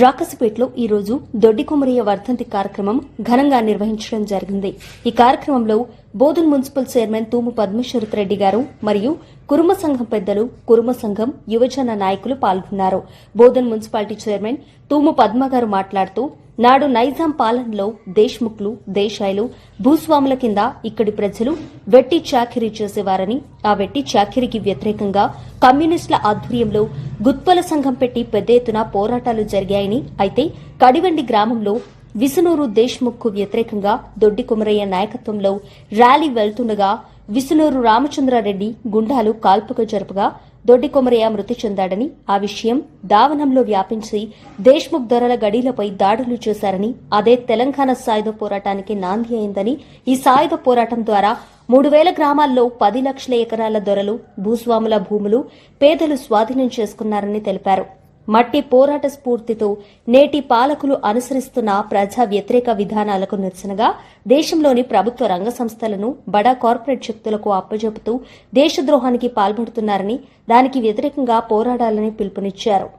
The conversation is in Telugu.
రాకసిపేటలో ఈ రోజు దొడ్డి కొమరయ్య వర్ధంతి కార్యక్రమం ఘనంగా నిర్వహించడం జరిగింది. ఈ కార్యక్రమంలో బోధన్ మున్సిపల్ చైర్మన్ తూము పద్మేశ్వరత్ రెడ్డి గారు మరియు కురుమ సంఘం పెద్దలు, కురుమ సంఘం యువజన నాయకులు పాల్గొన్నారు. బోధన్ మున్సిపాలిటీ చైర్మన్ తూము పద్మ గారు మాట్లాడుతూ, నాడు నైజాం పాలనలో దేశ్ముఖ్లు, దేశాయిలు భూస్వాముల కింద ఇక్కడి ప్రజలు వెట్టి చాకిరీ చేసేవారని, ఆ వెట్టి చాకిరీకి వ్యతిరేకంగా కమ్యూనిస్టుల ఆధ్వర్యంలో గుత్పల సంఘం పెట్టి పెద్ద ఎత్తున పోరాటాలు జరిగాయని, అయితే కడివెండి గ్రామంలో విసునూరు దేశ్ముఖ్కు వ్యతిరేకంగా దొడ్డి కొమరయ్య నాయకత్వంలో ర్యాలీ వెళ్తుండగా విసునూరు రామచంద్రారెడ్డి గుండాలు కాల్పుక జరుపుగా దొడ్డి కొమరయ్య మృతి చెందాడని, ఆ విషయం దావనంలో వ్యాపించి దేశ్ముఖ్ ధరల గడీలపై దాడులు చేశారని, అదే తెలంగాణ సాయుధ పోరాటానికి నాంది అయిందని, ఈ సాయుధ పోరాటం ద్వారా 3000 గ్రామాల్లో 10 లక్షల ఎకరాల దొరలు, భూస్వాముల భూములు పేదలు స్వాధీనం చేసుకున్నారని తెలిపారు. మట్టి పోరాట స్ఫూర్తితో నేటి పాలకులు అనుసరిస్తున్న ప్రజా వ్యతిరేక విధానాలకు నిరసనగా దేశంలోని ప్రభుత్వ రంగ సంస్థలను బడా కార్పొరేట్ శక్తులకు అప్పజెపుతూ దేశద్రోహానికి పాల్పడుతున్నారని, దానికి వ్యతిరేకంగా పోరాడాలని పిలుపునిచ్చారు.